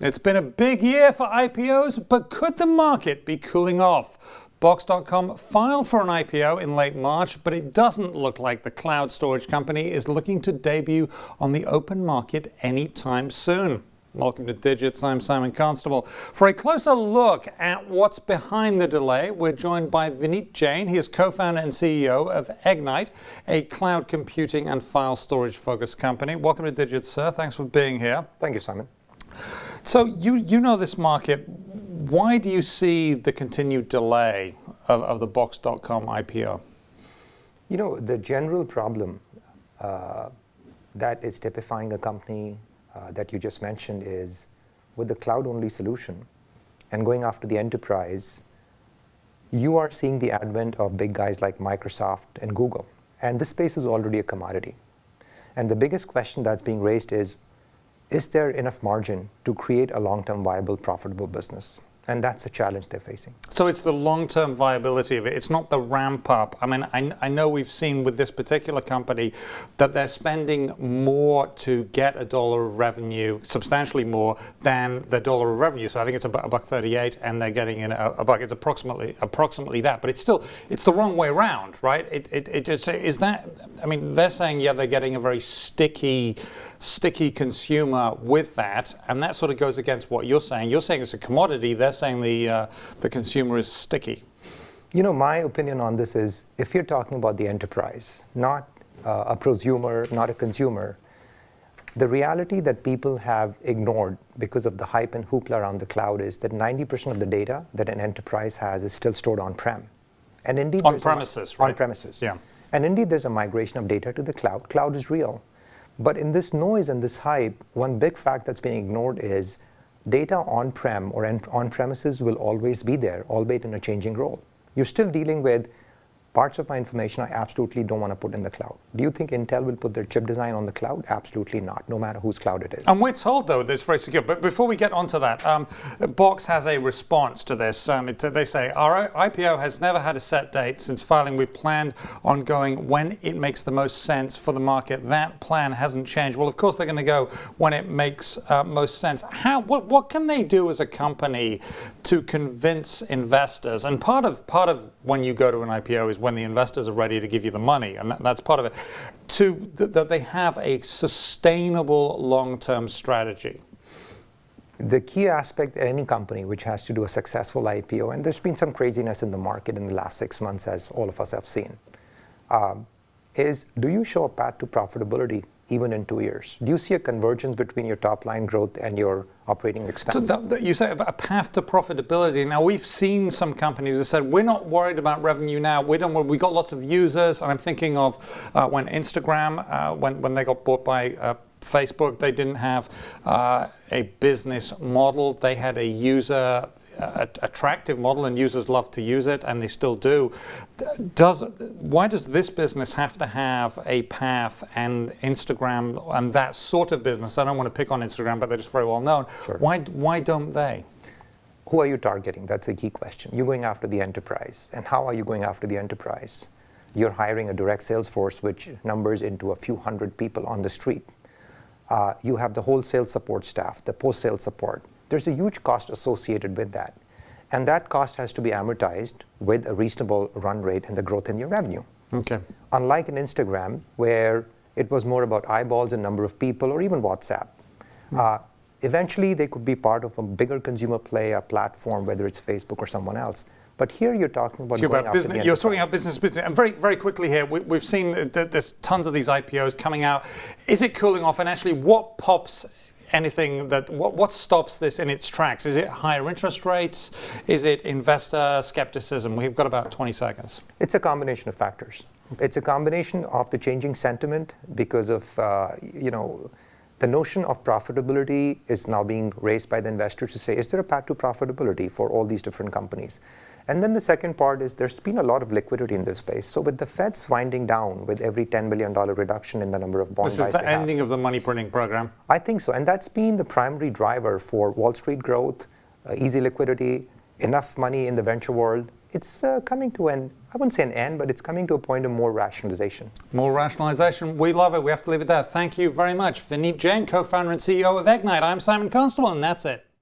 It's been a big year for IPOs, but could the market be cooling off? Box.com filed for an IPO in late March, but it doesn't look like the cloud storage company is looking to debut on the open market anytime soon. Welcome to Digits, I'm Simon Constable. For a closer look at what's behind the delay, we're joined by Vineet Jain. He is co-founder and CEO of Egnyte, a cloud computing and file storage focused company. Welcome to Digits, sir. Thanks for being here. Thank you, Simon. So you know this market. Why do you see the continued delay of the Box.com IPO? You know, the general problem that is typifying a company that you just mentioned is with the cloud-only solution and going after the enterprise, you are seeing the advent of big guys like Microsoft and Google. And this space is already a commodity. And the biggest question that's being raised is there enough margin to create a long-term viable, profitable business? And that's a challenge they're facing. So it's the long-term viability of it. It's not the ramp up. I mean, I know we've seen with this particular company that they're spending more to get $1 of revenue, substantially more than the $1 of revenue. So I think it's about $1.38, and they're getting in a buck. It's approximately that, but it's the wrong way around, right? It just is that. I mean, they're saying they're getting a very sticky consumer with that, and that sort of goes against what you're saying. You're saying it's a commodity. They're saying the consumer is sticky. You know, my opinion on this is if you're talking about the enterprise, not a prosumer, not a consumer, the reality that people have ignored because of the hype and hoopla around the cloud is that 90% of the data that an enterprise has is still stored on-prem. And indeed, on premises, right? On premises. Yeah. And indeed, there's a migration of data to the cloud. Cloud is real. But in this noise and this hype, one big fact that's being ignored is data on-prem or on-premises will always be there, albeit in a changing role. You're still dealing with parts of my information I absolutely don't want to put in the cloud. Do you think Intel will put their chip design on the cloud? Absolutely not, no matter whose cloud it is. And we're told, though, that it's very secure. But before we get onto that, Box has a response to this. They say, our IPO has never had a set date. Since filing, we planned on going when it makes the most sense for the market. That plan hasn't changed. Well, of course, they're going to go when it makes most sense. What can they do as a company to convince investors? And part of when you go to an IPO is when the investors are ready to give you the money, and that's part of it, that they have a sustainable long-term strategy. The key aspect at any company which has to do a successful IPO, and there's been some craziness in the market in the last 6 months, as all of us have seen, is do you show a path to profitability even in 2 years? Do you see a convergence between your top line growth and your operating expense? So you say about a path to profitability. Now, we've seen some companies that said, we're not worried about revenue now. We got lots of users. And I'm thinking of when Instagram, when they got bought by Facebook, they didn't have a business model. They had a user attractive model, and users love to use it, and they still do. Why does this business have to have a path, and Instagram and that sort of business? I don't want to pick on Instagram, but they're just very well known. Sure. Why don't they? Who are you targeting? That's a key question. You're going after the enterprise. And how are you going after the enterprise? You're hiring a direct sales force, which numbers into a few hundred people on the street. You have the wholesale support staff, the post-sale support. There's a huge cost associated with that. And that cost has to be amortized with a reasonable run rate and the growth in your revenue. Okay. Unlike in Instagram, where it was more about eyeballs and number of people, or even WhatsApp. Eventually, they could be part of a bigger consumer play, a platform, whether it's Facebook or someone else. But here you're talking about business. You're talking about business, and very, very quickly here, we've seen there's tons of these IPOs coming out. Is it cooling off? And actually, what pops? What stops this in its tracks? Is it higher interest rates? Is it investor skepticism? We've got about 20 seconds. It's a combination of factors. It's a combination of the changing sentiment because of, the notion of profitability is now being raised by the investors to say, is there a path to profitability for all these different companies? And then the second part is there's been a lot of liquidity in this space. So with the Feds winding down with every $10 billion reduction in the number of bonds, this is the ending of the money printing program? I think so. And that's been the primary driver for Wall Street growth, easy liquidity, enough money in the venture world. It's coming to I wouldn't say an end, but it's coming to a point of more rationalization. More rationalization. We love it. We have to leave it there. Thank you very much. Vineet Jain, co-founder and CEO of Egnyte. I'm Simon Constable, and that's it.